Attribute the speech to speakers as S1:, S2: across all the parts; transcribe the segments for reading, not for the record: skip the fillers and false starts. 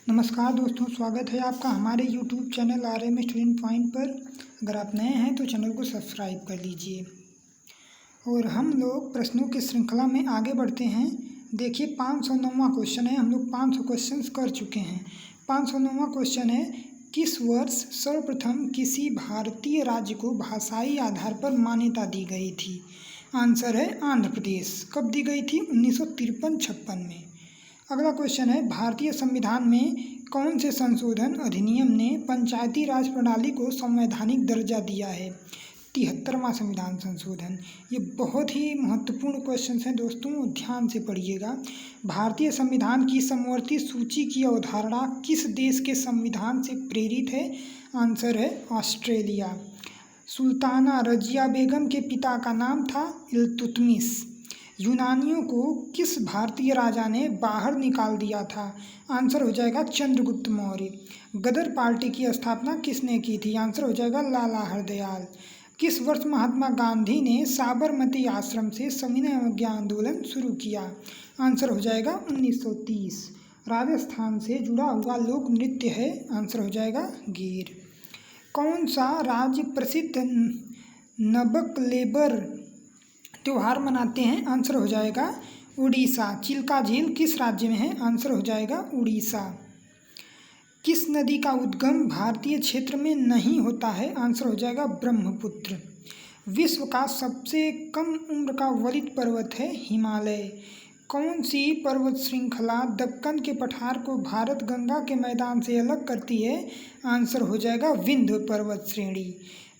S1: नमस्कार दोस्तों, स्वागत है आपका हमारे YouTube channel RM student point पर। अगर आप नए हैं तो चैनल को सब्सक्राइब कर लीजिए। और हम लोग प्रश्नों की श्रृंखला में आगे बढ़ते हैं। देखिए 509वां क्वेश्चन है। हम लोग 500 क्वेश्चंस कर चुके हैं। 509वां क्वेश्चन है, किस वर्ष सर्वप्रथम किसी भारतीय राज्य को भाषाई आधार पर मान्यता दी गई थी? आंसर है आंध्र प्रदेश। कब दी गई थी? 1953-56 में। अगला क्वेश्चन है, भारतीय संविधान में कौन से संशोधन अधिनियम ने पंचायती राज प्रणाली को संवैधानिक दर्जा दिया है? 73वां संविधान संशोधन। ये बहुत ही महत्वपूर्ण क्वेश्चन हैं दोस्तों, ध्यान से पढ़िएगा। भारतीय संविधान की समवर्ती सूची की अवधारणा किस देश के संविधान से प्रेरित है? आंसर है ऑस्ट्रेलिया। सुल्ताना रजिया बेगम के पिता का नाम था इल्तुतमिश। यूनानियों को किस भारतीय राजा ने बाहर निकाल दिया था? आंसर हो जाएगा चंद्रगुप्त मौर्य। गदर पार्टी की स्थापना किसने की थी? आंसर हो जाएगा लाला हरदयाल। किस वर्ष महात्मा गांधी ने साबरमती आश्रम से सविनय अवज्ञा आंदोलन शुरू किया? आंसर हो जाएगा 1930। राजस्थान से जुड़ा हुआ लोक नृत्य है। आंसर हो जाएगा गीर। कौन सा राज्य प्रसिद्ध नबकलेबर त्योहार मनाते हैं? आंसर हो जाएगा उड़ीसा। चिल्का झील किस राज्य में है? आंसर हो जाएगा उड़ीसा। किस नदी का उद्गम भारतीय क्षेत्र में नहीं होता है? आंसर हो जाएगा ब्रह्मपुत्र। विश्व का सबसे कम उम्र का वलित पर्वत है हिमालय। कौन सी पर्वत श्रृंखला दक्कन के पठार को भारत गंगा के मैदान से अलग करती है? आंसर हो जाएगा विंध्य पर्वत श्रेणी।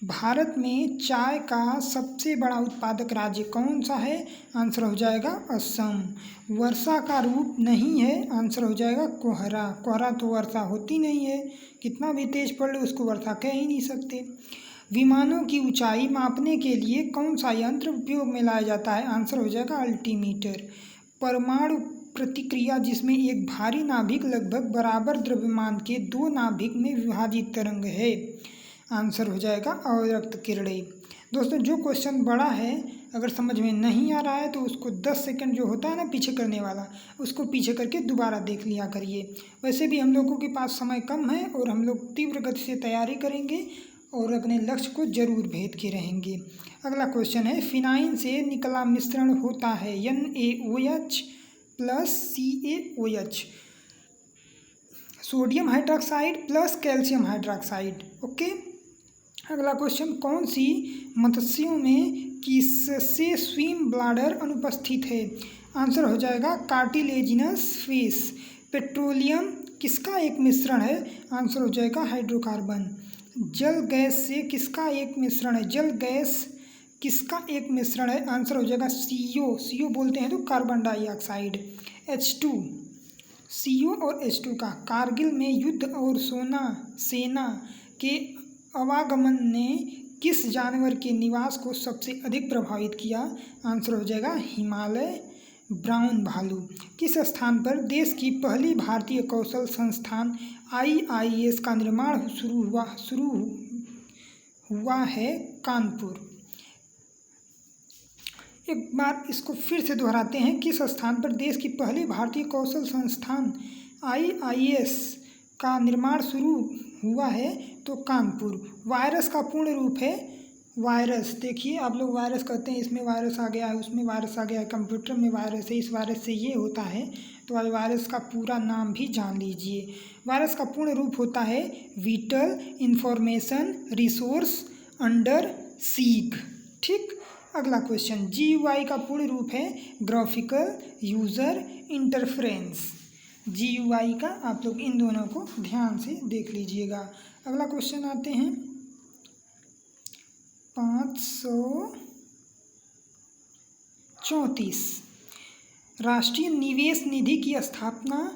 S1: भारत में चाय का सबसे बड़ा उत्पादक राज्य कौन सा है? आंसर हो जाएगा असम। वर्षा का रूप नहीं है। आंसर हो जाएगा कोहरा। कोहरा तो वर्षा होती नहीं है, कितना भी तेज पड़ ले उसको वर्षा कह ही नहीं सकते। विमानों की ऊंचाई मापने के लिए कौन सा यंत्र उपयोग में लाया जाता है? आंसर हो जाएगा अल्टीमीटर। परमाणु प्रतिक्रिया जिसमें एक भारी नाभिक लगभग बराबर द्रव्यमान के दो नाभिक में विभाजित तरंग है? आंसर हो जाएगा अवरक्त किरणें। दोस्तों जो क्वेश्चन बड़ा है अगर समझ में नहीं आ रहा है तो उसको 10 सेकंड जो होता है ना पीछे करने वाला, उसको पीछे करके दोबारा देख लिया करिए। वैसे भी हम लोगों के पास समय कम है और हम लोग तीव्र गति से तैयारी करेंगे और अपने लक्ष्य को जरूर भेद के रहेंगे। अगला क्वेश्चन है, फिनाइन से निकला मिश्रण होता है NaOH plus CaOH, sodium hydroxide plus calcium hydroxide. Okay. अगला क्वेश्चन, कौन सी मत्स्यों में किससे स्विम ब्लाडर अनुपस्थित है? आंसर हो जाएगा कार्टिलेजिनस फिश। पेट्रोलियम किसका एक मिश्रण है? आंसर हो जाएगा हाइड्रोकार्बन। जल गैस से किसका एक मिश्रण है? जल गैस किसका एक मिश्रण है? आंसर हो जाएगा CO बोलते हैं तो कार्बन डाइऑक्साइड। H2, CO और H2 का। कारगिल में युद्ध और सेना के आवागमन ने किस जानवर के निवास को सबसे अधिक प्रभावित किया? आंसर हो जाएगा हिमालय ब्राउन भालू। किस स्थान पर देश की पहली भारतीय कौशल संस्थान IIS का निर्माण शुरू हुआ है? कानपुर। एक बार इसको फिर से दोहराते हैं, किस स्थान पर देश की पहली भारतीय कौशल संस्थान IIS का निर्माण शुरू हुआ है? तो कानपुर। वायरस का पूर्ण रूप है वायरस। देखिए आप लोग वायरस कहते हैं, इसमें वायरस आ गया है, उसमें वायरस आ गया है, कंप्यूटर में वायरस है, इस वायरस से ये होता है, तो आज वायरस का पूरा नाम भी जान लीजिए। वायरस का पूर्ण रूप होता है विटल इंफॉर्मेशन रिसोर्स अंडर सीग। ठीक। अगला क्वेश्चन, GUI का पूर्ण रूप है ग्राफिकल यूजर इंटरफेरेंस। GUI का आप लोग इन दोनों को ध्यान से देख लीजिएगा। अगला क्वेश्चन आते हैं 534। राष्ट्रीय निवेश निधि की स्थापना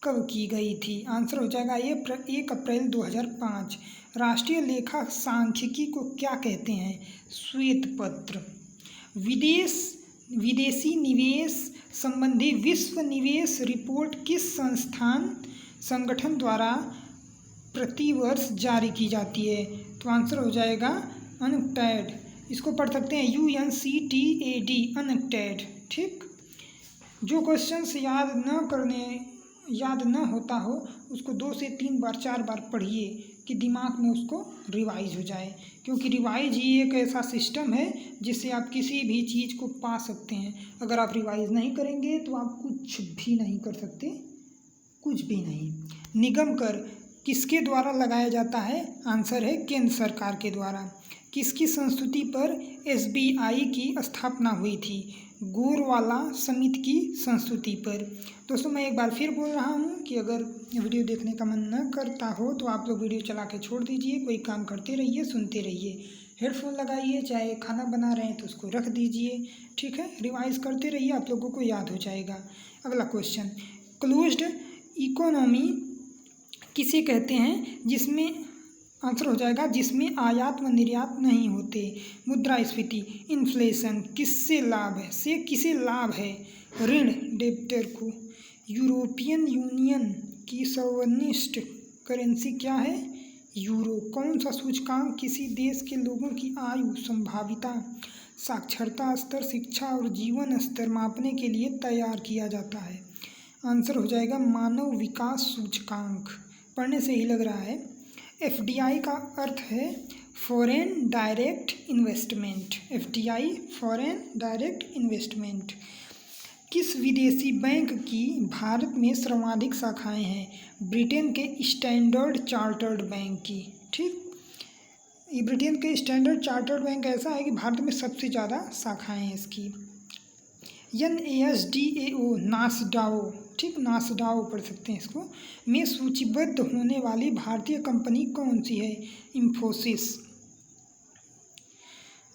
S1: कब की गई थी? आंसर हो जाएगा 1 अप्रैल 2005। राष्ट्रीय लेखा सांख्यिकी को क्या कहते हैं? श्वेत पत्र। विदेशी निवेश संबंधी विश्व निवेश रिपोर्ट किस संगठन द्वारा प्रतिवर्ष जारी की जाती है? तो आंसर हो जाएगा UNCTAD। इसको पढ़ सकते हैं UNCTAD, UNCTAD। ठीक। जो क्वेश्चंस याद न करने याद न होता हो उसको 2 से 3 बार 4 बार पढ़िए कि दिमाग में उसको रिवाइज हो जाए, क्योंकि रिवाइज ही एक ऐसा सिस्टम है जिससे आप किसी भी चीज़ को पा सकते हैं। अगर आप रिवाइज नहीं करेंगे तो आप कुछ भी नहीं कर सकते, कुछ भी नहीं। निगम कर किसके द्वारा लगाया जाता है? आंसर है केंद्र सरकार के द्वारा। किसकी संस्तुति पर SBI की स्थापना हुई थी? गोरवाला समिति की संस्तुति पर। दोस्तों मैं एक बार फिर बोल रहा हूँ कि अगर वीडियो देखने का मन न करता हो तो आप लोग वीडियो चला के छोड़ दीजिए, कोई काम करते रहिए, सुनते रहिए। हेडफोन लगाइए, चाहे खाना बना रहे हैं तो उसको रख दीजिए, ठीक है। रिवाइज करते रहिए, आप लोगों को याद हो जाएगा। अगला क्वेश्चन, क्लोज्ड इकोनॉमी किसे कहते हैं? जिसमें आंसर हो जाएगा जिसमें आयात व निर्यात नहीं होते। मुद्रास्फीति इन्फ्लेशन किससे लाभ है? से किसे लाभ है? ऋण डेब्टर को। यूरोपियन यूनियन की सर्वश्रेष्ठ करेंसी क्या है? यूरो। कौन सा सूचकांक किसी देश के लोगों की आयु, संभाविता, साक्षरता स्तर, शिक्षा और जीवन स्तर मापने के लिए तैयार किया जाता है? आंसर हो जाएगा मानव विकास सूचकांक। पढ़ने से ही लग रहा है। FDI का अर्थ है foreign direct investment. FDI foreign direct investment. किस विदेशी बैंक की भारत में सर्वाधिक शाखाएं हैं? ब्रिटेन के स्टैंडर्ड चार्टर्ड बैंक की, ठीक। ये ब्रिटेन के स्टैंडर्ड चार्टर्ड बैंक ऐसा है कि भारत में सबसे ज़्यादा शाखाएं हैं इसकी। NASDAO नासडाओ, ठीक, नासडाओ पढ़ सकते हैं इसको, में सूचीबद्ध होने वाली भारतीय कंपनी कौन सी है? इंफोसिस।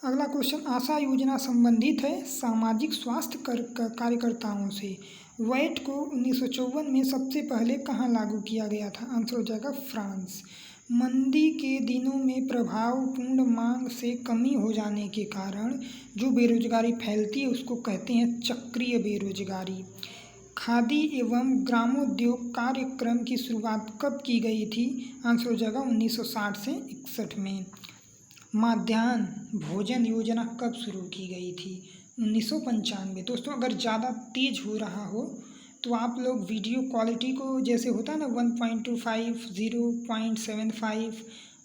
S1: अगला क्वेश्चन, आशा योजना संबंधित है सामाजिक स्वास्थ्य कार्यकर्ताओं से। वैट को 1954 में सबसे पहले कहाँ लागू किया गया था? आंसर हो जाएगा फ्रांस। मंदी के दिनों में प्रभावपूर्ण मांग से कमी हो जाने के कारण जो बेरोजगारी फैलती है उसको कहते हैं चक्रीय बेरोजगारी। खादी एवं ग्रामोद्योग कार्यक्रम की शुरुआत कब की गई थी? आंसर हो जाएगा 1960 से 61 में। मध्याह्न भोजन योजना कब शुरू की गई थी? 1995। दोस्तों अगर ज़्यादा तेज हो रहा हो तो आप लोग वीडियो क्वालिटी को, जैसे होता है ना 1.25, 0.75,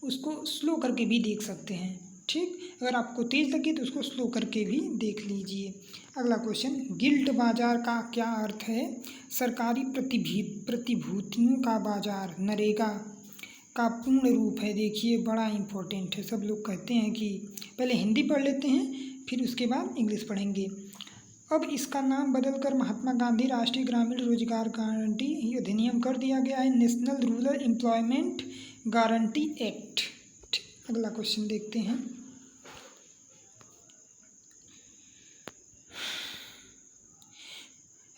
S1: उसको स्लो करके भी देख सकते हैं, ठीक। अगर आपको तेज़ लगे तो उसको स्लो करके भी देख लीजिए। अगला क्वेश्चन, गिल्ट बाजार का क्या अर्थ है? सरकारी प्रतिभूतियों का बाजार। नरेगा का पूर्ण रूप है। देखिए बड़ा इम्पोर्टेंट है, सब लोग कहते हैं कि पहले हिंदी पढ़ लेते हैं फिर उसके बाद इंग्लिश पढ़ेंगे। अब इसका नाम बदलकर महात्मा गांधी राष्ट्रीय ग्रामीण रोजगार गारंटी अधिनियम कर दिया गया है, national rural employment guarantee act. अगला क्वेश्चन देखते हैं,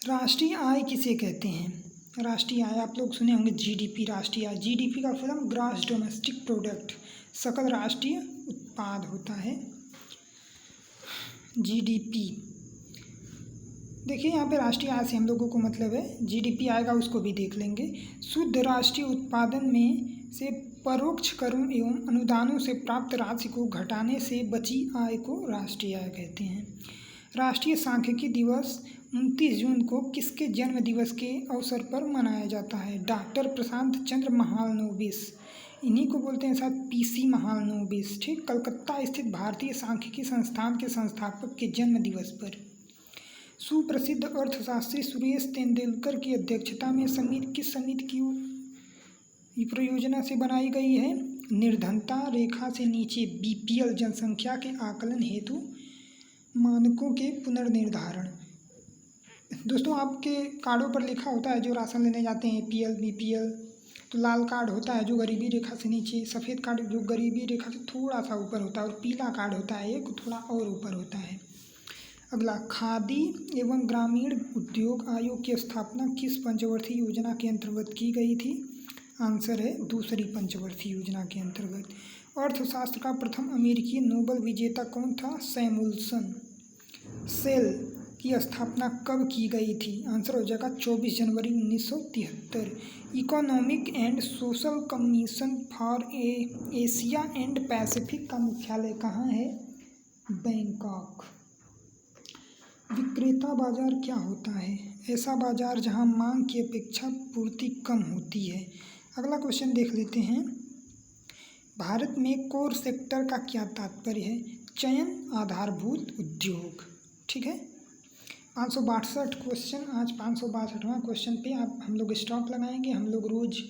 S1: राष्ट्रीय आय किसे कहते हैं? राष्ट्रीय आय आप लोग सुने होंगे GDP, राष्ट्रीय आय। GDP का फुल ग्रॉस डोमेस्टिक प्रोडक्ट, सकल राष्ट्रीय उत्पाद होता है GDP। देखिए यहाँ पे राष्ट्रीय आय से हम लोगों को मतलब है, GDP आएगा उसको भी देख लेंगे। शुद्ध राष्ट्रीय उत्पादन में से परोक्ष करों एवं अनुदानों से प्राप्त राशि को घटाने से बची आय को राष्ट्रीय आय कहते हैं। राष्ट्रीय सांख्यिकी दिवस 29 जून को किसके जन्म दिवस के अवसर पर मनाया जाता है? डॉक्टर प्रशांत चंद्र महालनोबिस, इन्हीं को बोलते हैं साथ PC महालनोबिस, ठीक। कलकत्ता स्थित भारतीय सांख्यिकी संस्थान के संस्थापक के जन्म दिवस पर। सुप्रसिद्ध अर्थशास्त्री सुरेश तेंदुलकर की अध्यक्षता में किस समिति की परियोजना से बनाई गई है? निर्धनता रेखा से नीचे BPL जनसंख्या के आकलन हेतु मानकों के पुनर्निर्धारण। दोस्तों आपके कार्डों पर लिखा होता है जो राशन लेने जाते हैं APL BPL, तो लाल कार्ड होता है जो गरीबी रेखा से नीचे, सफ़ेद कार्ड जो गरीबी रेखा से थोड़ा सा ऊपर होता है, और पीला कार्ड होता है एक थोड़ा और ऊपर होता है। अगला, खादी एवं ग्रामीण उद्योग आयोग की स्थापना किस पंचवर्षीय योजना के अंतर्गत की गई थी? आंसर है दूसरी पंचवर्षीय योजना के अंतर्गत। अर्थशास्त्र का प्रथम अमेरिकी नोबेल विजेता कौन था? सैमुअल्सन। सेल की स्थापना कब की गई थी? आंसर हो जाएगा 24 जनवरी 1973। Economic and social commission for Asia and Pacific का मुख्यालय कहाँ है? बैंकॉक। विक्रेता बाजार क्या होता है? ऐसा बाजार जहां मांग की अपेक्षा पूर्ति कम होती है। अगला क्वेश्चन देख लेते हैं। भारत में कोर सेक्टर का क्या तात्पर्य है? चयन, आधारभूत उद्योग। ठीक है। 562 क्वेश्चन, आज 562वां क्वेश्चन पे आप हम लोग स्टॉप लगाएंगे। हम लोग रोज़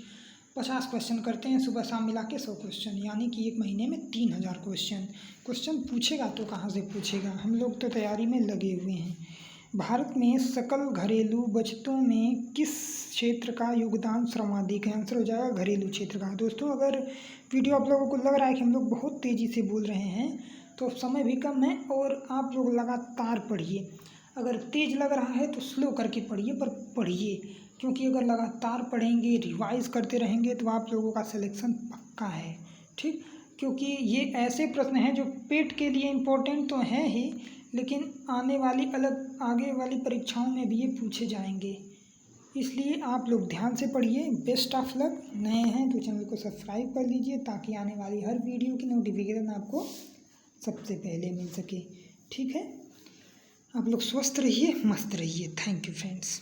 S1: 50 क्वेश्चन करते हैं, सुबह शाम मिला के 100 क्वेश्चन, यानी कि एक महीने में 3000 क्वेश्चन पूछेगा तो कहाँ से पूछेगा। हम लोग तो तैयारी में लगे हुए हैं। भारत में सकल घरेलू बचतों में किस क्षेत्र का योगदान सर्वाधिक है? आंसर हो जाएगा घरेलू क्षेत्र का। दोस्तों, अगर वीडियो आप लोगों को लग रहा है कि हम लोग बहुत तेज़ी से बोल रहे हैं तो समय भी कम है और आप लोग लगातार पढ़िए। अगर तेज़ लग रहा है तो स्लो करके पढ़िए, पर पढ़िए, क्योंकि अगर लगातार पढ़ेंगे, रिवाइज करते रहेंगे तो आप लोगों का सिलेक्शन पक्का है। ठीक, क्योंकि ये ऐसे प्रश्न हैं जो पेट के लिए इम्पोर्टेंट तो हैं ही, लेकिन आने वाली आगे वाली परीक्षाओं में भी ये पूछे जाएंगे। इसलिए आप लोग ध्यान से पढ़िए। Best of luck. नए हैं तो चैनल को सब्सक्राइब कर लीजिए ताकि आने वाली हर वीडियो की नोटिफिकेशन आपको सबसे पहले मिल सके। ठीक है, आप लोग स्वस्थ रहिए, मस्त रहिए। Thank you friends.